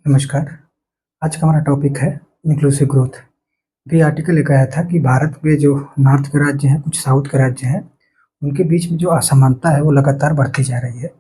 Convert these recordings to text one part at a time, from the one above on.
नमस्कार। आज का हमारा टॉपिक है इंक्लूसिव ग्रोथ। अभी आर्टिकल लेकर आया था कि भारत में जो नॉर्थ के राज्य हैं, कुछ साउथ के राज्य हैं, उनके बीच में जो असमानता है वो लगातार बढ़ती जा रही है।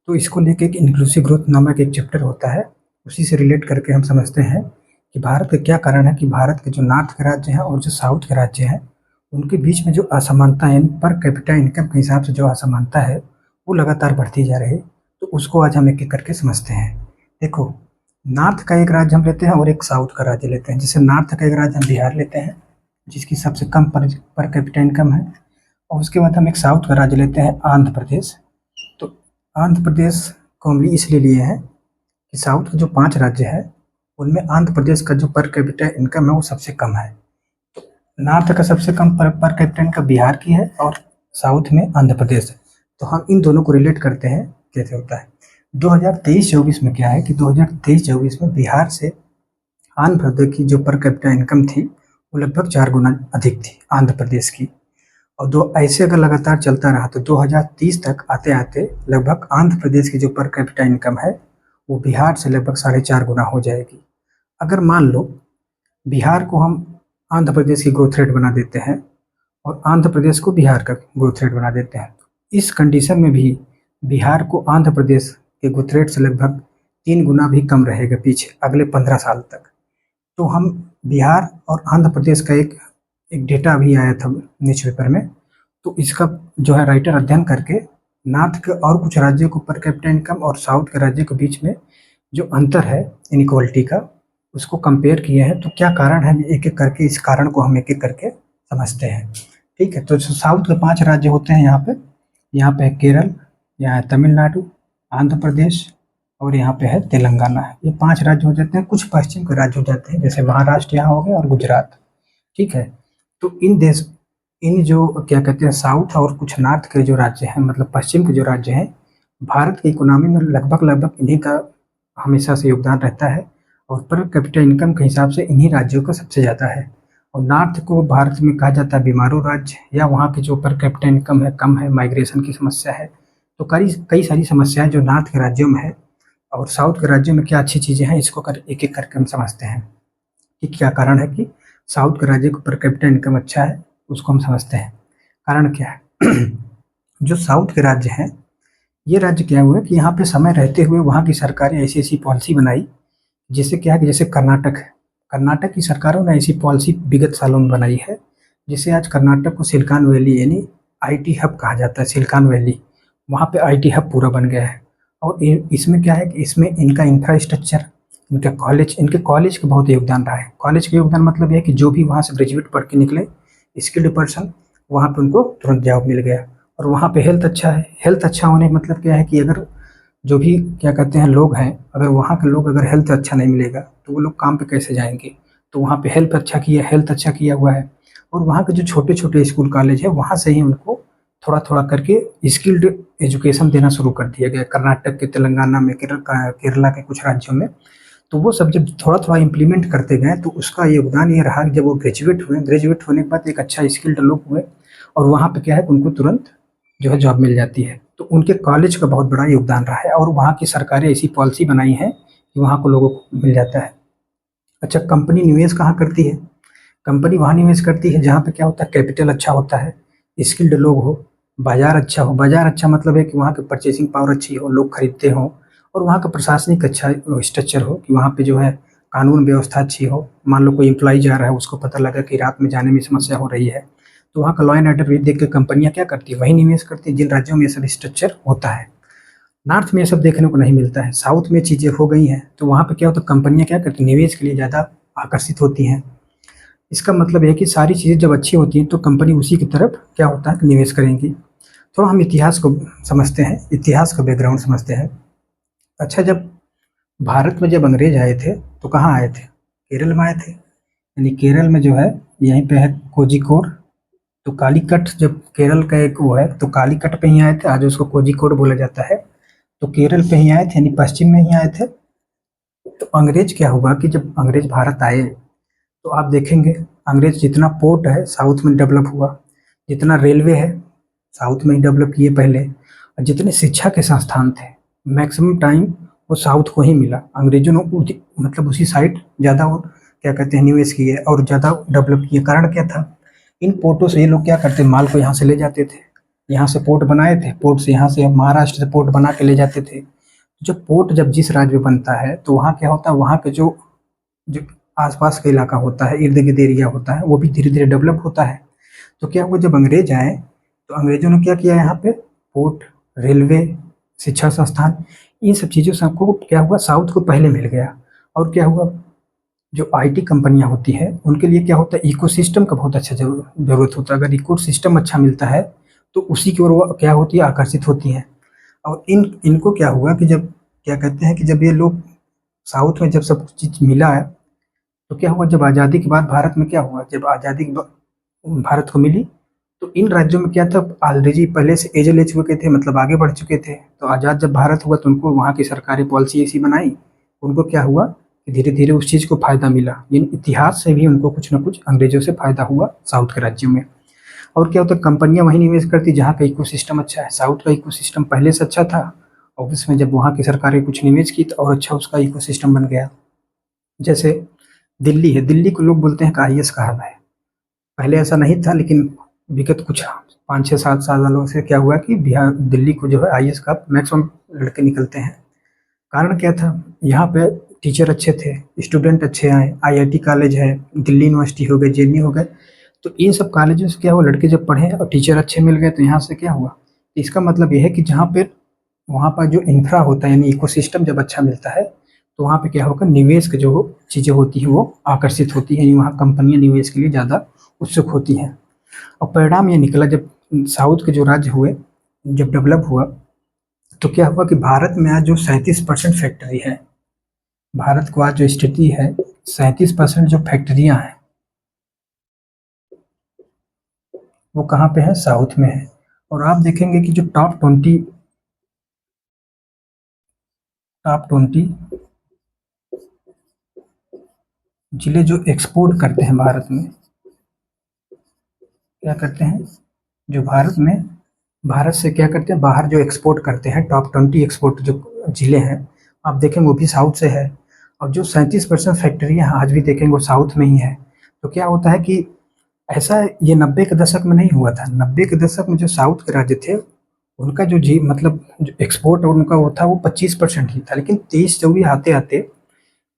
तो इसको लेके एक इंक्लूसिव ग्रोथ नामक एक चैप्टर होता है, उसी से रिलेट करके हम समझते हैं कि भारत का क्या कारण है कि भारत के जो नॉर्थ के राज्य हैं और जो साउथ के राज्य हैं, उनके बीच में जो असमानता है यानी पर कैपिटा इनकम के हिसाब से जो असमानता है वो लगातार बढ़ती जा रही है। तो उसको आज हम एक-एक करके समझते हैं। देखो, नॉर्थ का एक राज्य हम लेते हैं और एक साउथ का राज्य लेते हैं। जैसे नॉर्थ का एक राज्य हम बिहार लेते हैं, जिसकी सबसे कम पर कैपिटा इनकम है, और उसके बाद हम एक साउथ का राज्य लेते हैं आंध्र प्रदेश। तो आंध्र प्रदेश को हम इसलिए लिए हैं कि साउथ के जो 5 राज्य हैं, उनमें आंध्र प्रदेश का जो पर कैपिटा इनकम है वो सबसे कम है। नॉर्थ का सबसे कम पर कैपिटा इनकम बिहार की है और साउथ में आंध्र प्रदेश है। तो हम इन दोनों को रिलेट करते हैं कैसे होता है। 2023-24 में क्या है कि 2023-24 में बिहार से आंध्र प्रदेश की जो पर कैपिटा इनकम थी वो लगभग 4 गुना अधिक थी आंध्र प्रदेश की। और दो ऐसे अगर लगातार चलता रहा तो 2030 तक आते आते लगभग आंध्र प्रदेश की जो पर कैपिटा इनकम है वो बिहार से लगभग 4.5 गुना हो जाएगी। अगर मान लो बिहार को हम आंध्र प्रदेश की ग्रोथ रेट बना देते हैं और आंध्र प्रदेश को बिहार का ग्रोथ रेट बना देते हैं, तो इस कंडीशन में भी बिहार को आंध्र प्रदेश के ग्रोथ रेट से लगभग 3 गुना भी कम रहेगा पीछे अगले 15 साल तक। तो हम बिहार और आंध्र प्रदेश का एक डेटा भी आया था न्यूज़पेपर में, तो इसका जो है राइटर अध्ययन करके नॉर्थ के और कुछ राज्यों को पर कैपिटा इनकम और साउथ के राज्यों के बीच में जो अंतर है इनइक्वालिटी का, उसको कंपेयर किए हैं। तो क्या कारण है, एक-एक करके इस कारण को हम एक-एक करके समझते हैं। ठीक है, तो साउथ के 5 राज्य होते हैं यहाँ पे है केरल, यहाँ है तमिलनाडु, आंध्र प्रदेश और यहाँ पे है तेलंगाना। ये 5 राज्य हो जाते हैं। कुछ पश्चिम के राज्य हो जाते हैं, जैसे महाराष्ट्र यहाँ हो गया और गुजरात। ठीक है, तो इन जो क्या कहते हैं साउथ और कुछ नॉर्थ के जो राज्य हैं, मतलब पश्चिम के जो राज्य हैं, भारत की इकोनॉमी में लगभग इन्हीं का हमेशा से योगदान रहता है और पर कैपिटा इनकम के हिसाब से इन्हीं राज्यों का सबसे ज़्यादा है। और नॉर्थ को भारत में कहा जाता है बीमारू राज्य, या वहाँ की जो पर कैपिटा इनकम है कम है, माइग्रेशन की समस्या है। तो कई सारी समस्याएं जो नॉर्थ के राज्यों में है और साउथ के राज्यों में क्या अच्छी चीज़ें हैं, इसको एक एक करके हम समझते हैं कि क्या कारण है कि साउथ के राज्य को पर कैपिटा इनकम अच्छा है, उसको हम समझते हैं कारण क्या है। जो साउथ के राज्य हैं, ये राज्य क्या हुआ कि यहाँ पे समय रहते हुए वहाँ की सरकारें ऐसी ऐसी पॉलिसी बनाई, जिससे क्या है कि जैसे कर्नाटक की सरकारों ने ऐसी पॉलिसी विगत सालों में बनाई है, जिससे आज कर्नाटक को सिलिकॉन वैली यानी आईटी हब कहा जाता है। सिलिकॉन वैली, वहाँ पे आईटी हब पूरा बन गया है। और इसमें क्या है कि इसमें इनका इंफ्रास्ट्रक्चर, इनके कॉलेज का बहुत योगदान रहा है। कॉलेज का योगदान मतलब ये है कि जो भी वहाँ से ग्रेजुएट पढ़ के निकले स्किल्ड पर्सन, वहाँ पे उनको तुरंत जॉब मिल गया। और वहाँ पे हेल्थ अच्छा है। हेल्थ अच्छा होने का मतलब क्या है कि अगर जो भी क्या कहते हैं लोग हैं, अगर वहाँ के लोग अगर हेल्थ अच्छा नहीं मिलेगा तो वो लोग काम पे कैसे जाएंगे। तो वहाँ पे हेल्थ अच्छा किया हुआ है। और वहाँ के जो छोटे छोटे स्कूल कॉलेज है, वहाँ से ही उनको थोड़ा थोड़ा करके स्किल्ड एजुकेशन देना शुरू कर दिया गया। कर्नाटक के, तेलंगाना में, केरला के कुछ राज्यों में। तो वो सब जब थोड़ा थोड़ा इम्प्लीमेंट करते गए तो उसका योगदान ये रहा कि जब वो ग्रेजुएट होने के बाद एक अच्छा स्किल्ड लोग हुए और वहाँ पे क्या है कि उनको तुरंत जो है जॉब मिल जाती है। तो उनके कॉलेज का बहुत बड़ा योगदान रहा है और वहाँ की सरकारें ऐसी पॉलिसी बनाई है कि वहाँ को लोगों को मिल जाता है। अच्छा, कंपनी निवेश कहाँ करती है? कंपनी वहाँ निवेश करती है जहाँ पे क्या होता है, कैपिटल अच्छा होता है, स्किल्ड लोग हो, बाजार अच्छा हो। बाजार अच्छा मतलब है कि वहाँ की परचेसिंग पावर अच्छी हो, लोग खरीदते हों, और वहाँ का प्रशासनिक अच्छा स्ट्रक्चर हो कि वहाँ पे जो है कानून व्यवस्था अच्छी हो। मान लो कोई एम्प्लॉय जा रहा है, उसको पता लगा कि रात में जाने में समस्या हो रही है, तो वहाँ का लॉ एंड ऑर्डर भी देख के कंपनियाँ क्या करती है, वही निवेश करती है जिन राज्यों में ये सब स्ट्रक्चर होता है। नॉर्थ में ये सब देखने को नहीं मिलता है। साउथ में चीज़ें हो गई हैं तो वहाँ पे क्या होता है, कंपनियाँ क्या करती हैं, निवेश के लिए ज़्यादा आकर्षित होती हैं। इसका मतलब है कि सारी चीज़ें जब अच्छी होती हैं तो कंपनी उसी की तरफ क्या होता है कि निवेश करेंगी। थोड़ा हम इतिहास को समझते हैं, इतिहास का बैकग्राउंड समझते हैं। अच्छा, जब भारत में जब अंग्रेज आए थे तो कहाँ आए थे? केरल में आए थे। यानी केरल में जो है यहीं पे है कोझिकोड। तो कालीकट जब केरल का एक वो है तो कालीकट पे ही आए थे, आज उसको कोझिकोड बोला जाता है। तो केरल पे ही आए थे यानी पश्चिम में ही आए थे। तो अंग्रेज क्या हुआ कि जब अंग्रेज भारत आए तो आप देखेंगे अंग्रेज जितना पोर्ट है साउथ में डेवलप हुआ, जितना रेलवे है साउथ में ही डेवलप किए पहले, और जितने शिक्षा के संस्थान थे मैक्सिमम टाइम वो साउथ को ही मिला। अंग्रेजों ने मतलब उसी साइड ज़्यादा वो क्या कहते हैं निवेश किए और ज़्यादा डेवलप किए। कारण क्या था, इन पोर्टों से ये लोग क्या करते, माल को यहाँ से ले जाते थे, यहाँ से पोर्ट बनाए थे, पोर्ट से यहाँ से महाराष्ट्र से पोर्ट बना के ले जाते थे। जब पोर्ट जब जिस राज्य में बनता है तो वहाँ क्या होता है, वहाँ के जो जो आसपास का इलाका होता है, इर्द गिर्द एरिया होता है, वो भी धीरे धीरे डेवलप होता है। तो क्या हुआ, जब अंग्रेज आए तो अंग्रेजों ने क्या किया, यहाँ पे पोर्ट, रेलवे, शिक्षा संस्थान, इन सब चीज़ों से आपको क्या हुआ, साउथ को पहले मिल गया। और क्या हुआ, जो आईटी कंपनियां होती है उनके लिए क्या होता है, इकोसिस्टम का बहुत अच्छा जरूरत होता है। अगर इकोसिस्टम अच्छा मिलता है तो उसी की ओर वो क्या होती है, आकर्षित होती है। और इनको क्या हुआ कि जब क्या कहते हैं कि जब ये लोग साउथ में जब सब चीज़ मिला है तो क्या हुआ, जब आज़ादी के बाद भारत में क्या हुआ, जब आज़ादी के बाद भारत को मिली तो इन राज्यों में क्या था, ऑलरेडी पहले से एज ले चुके थे, मतलब आगे बढ़ चुके थे। तो आज़ाद जब भारत हुआ तो उनको वहाँ की सरकारी पॉलिसी ऐसी बनाई, उनको क्या हुआ कि धीरे धीरे उस चीज़ को फायदा मिला। यानी इतिहास से भी उनको कुछ ना कुछ अंग्रेजों से फायदा हुआ साउथ के राज्यों में। और क्या होता है, कंपनियां वहीं निवेश करती जहाँ का इकोसिस्टम अच्छा है। साउथ का इकोसिस्टम पहले से अच्छा था और उसमें जब वहाँ की सरकारें कुछ निवेश की तो और अच्छा उसका इकोसिस्टम बन गया। जैसे दिल्ली है, दिल्ली को लोग बोलते हैं कि आईएएस का हब है। पहले ऐसा नहीं था, लेकिन विगत कुछ 5 6 7 सालों से क्या हुआ कि बिहार दिल्ली को जो है आईएएस का मैक्सिमम लड़के निकलते हैं। कारण क्या था, यहाँ पे टीचर अच्छे थे, स्टूडेंट अच्छे आए, आईआईटी कॉलेज है, दिल्ली यूनिवर्सिटी हो गए, जेएनयू हो गए। तो इन सब कॉलेजों से क्या हुआ, लड़के जब पढ़े और टीचर अच्छे मिल गए तो यहाँ से क्या हुआ, इसका मतलब ये है कि जहाँ पे वहाँ पर जो इंफ्रा होता है यानी इकोसिस्टम जब अच्छा मिलता है तो वहाँ पे क्या होगा, निवेश की जो चीज़ें होती हैं वो आकर्षित होती हैं, वहाँ कंपनियाँ निवेश के लिए ज़्यादा उत्सुक होती हैं। और परिणाम ये निकला, जब साउथ के जो राज्य हुए, जब डेवलप हुआ तो क्या हुआ कि भारत में आज जो 37% फैक्ट्री है, भारत को आज जो स्थिति है, 37% जो फैक्ट्रियां हैं वो कहाँ पे है, साउथ में है। और आप देखेंगे कि जो टॉप 20 जिले जो एक्सपोर्ट करते हैं भारत में, क्या करते हैं, जो भारत से क्या करते हैं, बाहर जो एक्सपोर्ट करते हैं, टॉप 20 एक्सपोर्ट जो जिले हैं आप देखेंगे वो भी साउथ से है। और जो 37% फैक्ट्रियाँ आज भी देखेंगे वो साउथ में ही है। तो क्या होता है कि ऐसा ये 90 के दशक में नहीं हुआ था। 90 के दशक में जो साउथ के राज्य थे उनका जो जी मतलब जो एक्सपोर्ट और उनका वो था वो 25% ही था। लेकिन 23-24 आते आते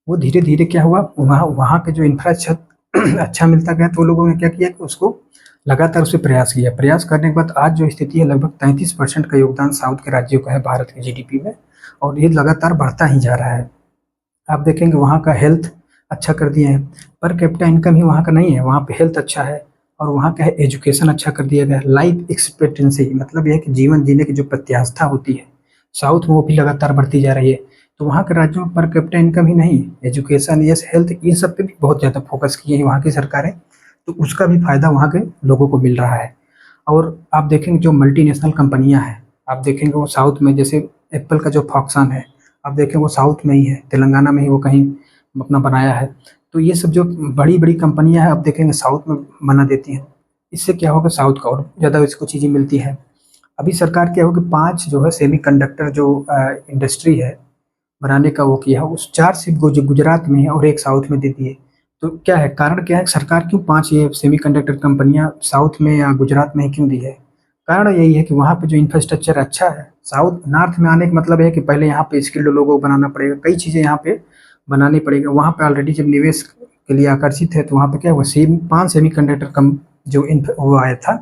वो धीरे धीरे क्या हुआ, वहाँ वहाँ के जो इंफ्रास्ट्रक्चर अच्छा मिलता गया तो लोगों ने क्या किया कि उसको लगातार उसे प्रयास किया। प्रयास करने के बाद आज जो स्थिति है, लगभग 33% का योगदान साउथ के राज्यों का है भारत के जीडीपी में, और ये लगातार बढ़ता ही जा रहा है। आप देखेंगे वहाँ का हेल्थ अच्छा कर दिए हैं, पर कैपिटा इनकम ही वहाँ का नहीं है, वहाँ पे हेल्थ अच्छा है। और वहाँ का है एजुकेशन अच्छा कर दिया गया है। लाइफ एक्सपेक्टेंसी मतलब यह है कि जीवन जीने की जो प्रत्याशा होती है साउथ में वो भी लगातार बढ़ती जा रही है। तो वहाँ के राज्यों में पर कैपिटा इनकम ही नहीं, एजुकेशन, यस, हेल्थ, इन सब पे भी बहुत ज़्यादा फोकस किए हैं वहाँ की सरकारें। तो उसका भी फायदा वहाँ के लोगों को मिल रहा है। और आप देखेंगे जो मल्टीनेशनल कंपनियां हैं, आप देखेंगे वो साउथ में, जैसे एप्पल का जो फॉक्सकॉन है, आप देखें वो साउथ में ही है, तेलंगाना में ही वो कहीं अपना बनाया है। तो ये सब जो बड़ी बड़ी कंपनियां हैं आप देखेंगे साउथ में बना देती हैं। इससे क्या होगा, साउथ का और ज़्यादा इसको चीज़ें मिलती हैं। अभी सरकार क्या होगी, 5 जो है सेमी कंडक्टर जो इंडस्ट्री है बनाने का वो किया है, उस 4 सिर्फ गुजरात में है और एक साउथ में दे दी है। तो क्या है, कारण क्या है, सरकार क्यों 5 ये सेमीकंडक्टर कंपनियां साउथ में या गुजरात में ही क्यों दी है? कारण यही है कि वहाँ पे जो इंफ्रास्ट्रक्चर अच्छा है, साउथ नॉर्थ में आने का मतलब है कि पहले यहाँ पे स्किल्ड लोगों को बनाना पड़ेगा, कई चीज़ें यहाँ पे बनानी पड़ेगी। वहाँ पे ऑलरेडी जब निवेश के लिए आकर्षित है तो वहाँ पे क्या हुआ, 5 सेमीकंडक्टर कम जो वो आया था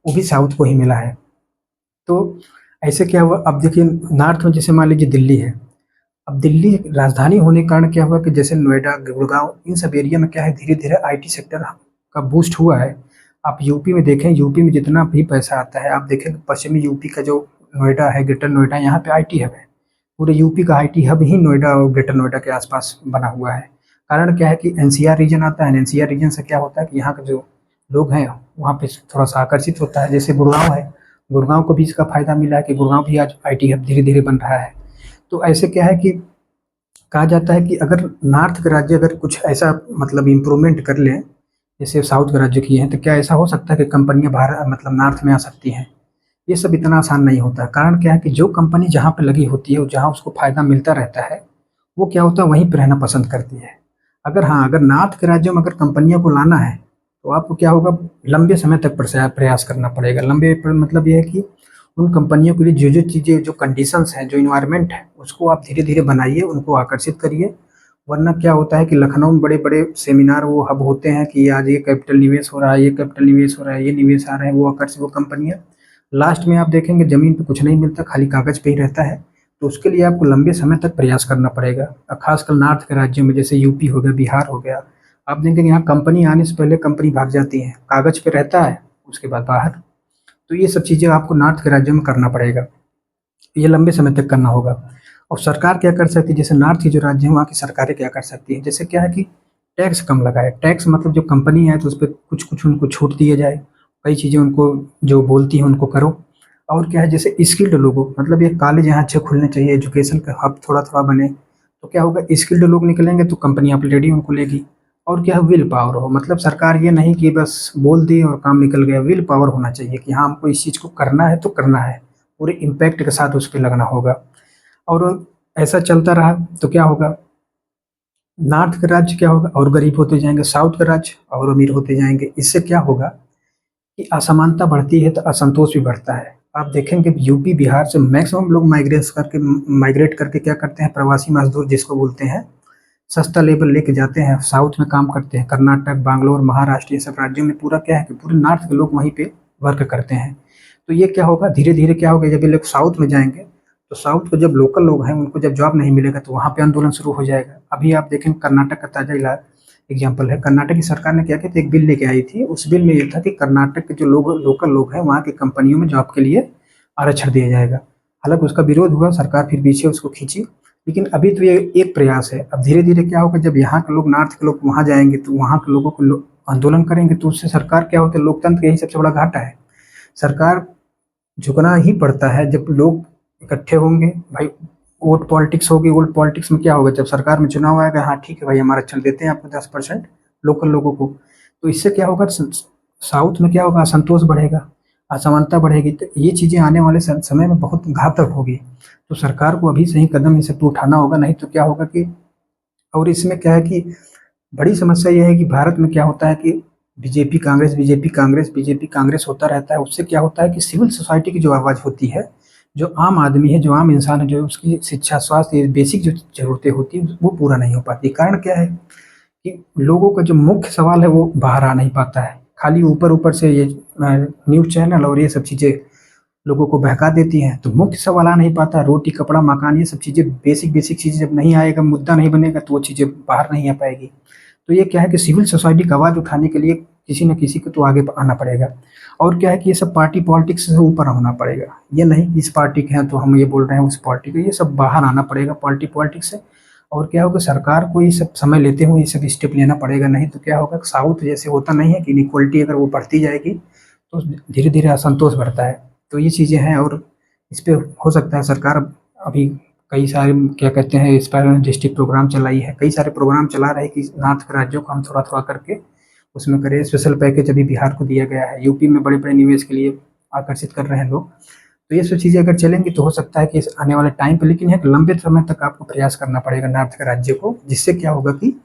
वो भी साउथ को ही मिला है। तो ऐसे क्या हुआ, अब देखिए नॉर्थ में जैसे मान लीजिए दिल्ली है, अब दिल्ली राजधानी होने के कारण क्या हुआ कि जैसे नोएडा, गुड़गांव, इन सब एरिया में क्या है, धीरे धीरे आईटी सेक्टर का बूस्ट हुआ है। आप यूपी में देखें, यूपी में जितना भी पैसा आता है, आप देखें पश्चिमी यूपी का जो नोएडा है, ग्रेटर नोएडा, यहाँ पे आईटी हब है। पूरे यूपी का आईटी हब ही नोएडा और ग्रेटर नोएडा के आसपास बना हुआ है। कारण क्या है कि एनसीआर रीजन आता है, एनसीआर रीजन से क्या होता है कि यहाँ के जो लोग हैं वहाँ पे थोड़ा सा आकर्षित होता है। जैसे गुड़गांव है, गुड़गांव को भी इसका फायदा मिला है कि गुड़गांव भी आज आईटी हब धीरे धीरे बन रहा है। तो ऐसे क्या है कि कहा जाता है कि अगर नॉर्थ के राज्य अगर कुछ ऐसा मतलब इम्प्रूवमेंट कर लें जैसे साउथ के राज्य किए हैं, तो क्या ऐसा हो सकता है कि कंपनियां बाहर मतलब नॉर्थ में आ सकती हैं? ये सब इतना आसान नहीं होता है। कारण क्या है कि जो कंपनी जहाँ पे लगी होती है, जहाँ उसको फ़ायदा मिलता रहता है, वो क्या होता है वहीं पे रहना पसंद करती है। अगर हाँ, अगर नॉर्थ के राज्यों में अगर कंपनियों को लाना है, तो आपको क्या होगा, लंबे समय तक प्रयास करना पड़ेगा। लंबे मतलब ये है कि उन कंपनियों के लिए जो-जो चीज़ें, जो कंडीशंस हैं, जो एनवायरनमेंट है, उसको आप धीरे-धीरे बनाइए, उनको आकर्षित करिए। वरना क्या होता है कि लखनऊ में बड़े-बड़े सेमिनार वो हब होते हैं कि आज ये कैपिटल निवेश हो रहा है, ये कैपिटल निवेश हो रहा है, ये निवेश आ रहे हैं, वो आकर्षित वो कंपनियाँ, लास्ट में आप देखेंगे ज़मीन पे कुछ नहीं मिलता, खाली कागज़ पे ही रहता है। तो उसके लिए आपको लंबे समय तक प्रयास करना पड़ेगा। ख़ासकर नॉर्थ के राज्यों में जैसे यूपी हो गया, बिहार हो गया, आप देखेंगे यहाँ कंपनी आने से पहले कंपनी भाग जाती है, कागज़ पे रहता है, उसके बाद बाहर। तो ये सब चीज़ें आपको नॉर्थ के राज्यों में करना पड़ेगा। ये लंबे समय तक करना होगा। और सरकार क्या कर सकती है, जैसे नॉर्थ के जो राज्य हैं वहाँ की सरकारें क्या कर सकती है, जैसे क्या है कि टैक्स कम लगाए। टैक्स मतलब जो कंपनी है तो उस पे कुछ-कुछ उनको छूट दिया जाए। कई चीज़ें उनको जो बोलती हैं उनको करो। और क्या है, जैसे स्किल्ड लोगों, मतलब ये कॉलेज यहाँ अच्छे खुलने चाहिए, एजुकेशन का हब थोड़ा-थोड़ा बने। तो क्या होगा, स्किल्ड लोग निकलेंगे तो कंपनी ऑलरेडी उनको लेगी। और क्या है, विल पावर हो, मतलब सरकार ये नहीं कि बस बोल दी और काम निकल गया। विल पावर होना चाहिए कि हाँ, हमको इस चीज़ को करना है तो करना है। पूरे इम्पैक्ट के साथ उस पे लगना होगा। और ऐसा चलता रहा तो क्या होगा, नॉर्थ का राज्य क्या होगा, और गरीब होते जाएँगे, साउथ का राज्य और अमीर होते जाएँगे। इससे क्या होगा कि असमानता बढ़ती है तो असंतोष भी बढ़ता है। आप देखेंगे यूपी, बिहार से मैक्सिमम लोग माइग्रेट करके क्या करते हैं, प्रवासी मज़दूर जिसको बोलते हैं, सस्ता लेबर लेके जाते हैं, साउथ में काम करते हैं। कर्नाटक, बैंगलोर, महाराष्ट्र, ये सब राज्यों में पूरा क्या है कि पूरे नॉर्थ के लोग वहीं पे वर्क करते हैं। तो ये क्या होगा, धीरे-धीरे क्या होगा, जब ये लोग साउथ में जाएँगे, तो साउथ के जब लोकल लोग हैं, उनको जब जॉब नहीं मिलेगा, तो वहाँ पे आंदोलन शुरू हो जाएगा। अभी आप देखें कर्नाटक का ताज़ा एग्ज़ाम्पल है। कर्नाटक की सरकार ने क्या किया था, एक बिल लेके आई थी। उस बिल में ये था कि कर्नाटक के जो लोकल लोग हैं, वहाँ की कंपनियों में जॉब के लिए आरक्षण दिया जाएगा। हालाँकि उसका विरोध हुआ, सरकार फिर पीछे उसको खींची। लेकिन अभी तो ये एक प्रयास है। अब धीरे-धीरे क्या होगा, जब यहाँ के लोग, नॉर्थ के लोग वहाँ जाएँगे, तो वहाँ के लोगों को आंदोलन करेंगे, तो उससे सरकार क्या होता है, लोकतंत्र का यही सबसे बड़ा घाटा है। सरकार झुकना ही पड़ता है जब लोग इकट्ठे होंगे। भाई, वोट पॉलिटिक्स होगी, वोट पॉलिटिक्स में क्या होगा, जब सरकार में चुनाव आएगा, हाँ ठीक है भाई, हम आरक्षण देते हैं आपको 10% लोकल लोगों को। तो इससे क्या होगा, साउथ में क्या होगा, असंतोष बढ़ेगा, असमानता बढ़ेगी। तो ये चीज़ें आने वाले समय में बहुत घातक होगी। तो सरकार को अभी से ही कदम इन सब पे उठाना होगा, नहीं तो क्या होगा कि, और इसमें क्या है कि बड़ी समस्या ये है कि भारत में क्या होता है कि BJP Congress, BJP Congress, BJP Congress होता रहता है। उससे क्या होता है कि सिविल सोसाइटी की जो आवाज़ होती है, जो आम आदमी है, जो आम इंसान है, जो उसकी शिक्षा, स्वास्थ्य, ये बेसिक जो ज़रूरतें होती हैं, वो पूरा नहीं हो पाती। कारण क्या है कि लोगों का जो मुख्य सवाल है, वो बाहर आ नहीं पाता है। खाली ऊपर-ऊपर से ये न्यूज़ चैनल और ये सब चीज़ें लोगों को बहका देती हैं, तो मुख्य सवाल आ नहीं पाता। रोटी, कपड़ा, मकान, ये सब चीज़ें, बेसिक चीज़ें जब नहीं आएगा, मुद्दा नहीं बनेगा, तो वो चीज़ें बाहर नहीं आ पाएगी। तो ये क्या है कि सिविल सोसाइटी की आवाज़ उठाने के लिए किसी न किसी को तो आगे आना पड़ेगा। और क्या है कि ये सब पार्टी पॉलिटिक्स से ऊपर होना पड़ेगा। ये नहीं कि इस पार्टी के हैं तो हम ये बोल रहे हैं, उस पार्टी के, ये सब बाहर आना पड़ेगा पार्टी पॉलिटिक्स से। और क्या होगा, सरकार को ये सब समय लेते हुए ये सब स्टेप लेना पड़ेगा। नहीं तो क्या होगा, साउथ जैसे होता नहीं है कि इनइक्वालिटी अगर वो बढ़ती जाएगी, तो धीरे-धीरे असंतोष बढ़ता है। तो ये चीज़ें हैं। और इस पे हो सकता है सरकार अभी कई सारे क्या कहते हैं, इस पर डिस्ट्रिक्ट प्रोग्राम चलाई है, कई सारे प्रोग्राम चला रहे हैं कि नॉर्थ के राज्यों को हम थोड़ा-थोड़ा करके उसमें करें। स्पेशल पैकेज अभी बिहार को दिया गया है, यूपी में बड़े-बड़े निवेश के लिए आकर्षित कर रहे हैं लोग। तो ये सब चीज़ें अगर चलेंगी तो हो सकता है कि इस आने वाले टाइम पे, लेकिन एक लंबे समय तक आपको प्रयास करना पड़ेगा नॉर्थ के राज्य को, जिससे क्या होगा कि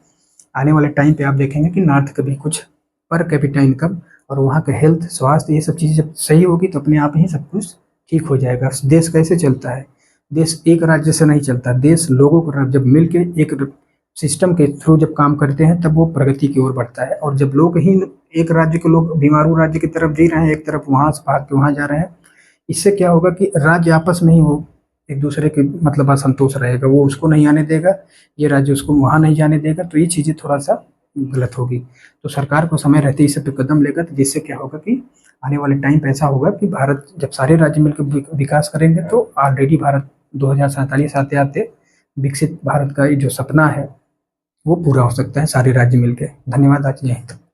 आने वाले टाइम पे आप देखेंगे कि नॉर्थ का भी कुछ पर कैपिटा इनकम और वहाँ का हेल्थ, स्वास्थ्य, ये सब चीज़ें जब सही होगी तो अपने आप ही सब कुछ ठीक हो जाएगा। देश कैसे चलता है? देश एक राज्य से नहीं चलता, देश लोगों को जब मिल के एक सिस्टम के थ्रू जब काम करते हैं, तब वो प्रगति की ओर बढ़ता है। और जब लोग ही, एक राज्य के लोग बीमारू राज्य की तरफ जी रहे हैं, एक तरफ वहाँ से भाग के वहाँ जा रहे हैं, इससे क्या होगा कि राज्य आपस में ही वो एक दूसरे के मतलब असंतोष रहेगा, वो उसको नहीं आने देगा, ये राज्य उसको वहाँ नहीं जाने देगा। तो ये चीज़ें थोड़ा-सा गलत होगी। तो सरकार को समय रहते ही इस पे कदम लेगा, तो जिससे क्या होगा कि आने वाले टाइम पे ऐसा होगा कि भारत जब सारे राज्य मिलकर विकास करेंगे, तो ऑलरेडी भारत 2047 आते-आते विकसित भारत का ये जो सपना है, वो पूरा हो सकता है सारे राज्य मिलके। धन्यवाद, आज यहीं तक।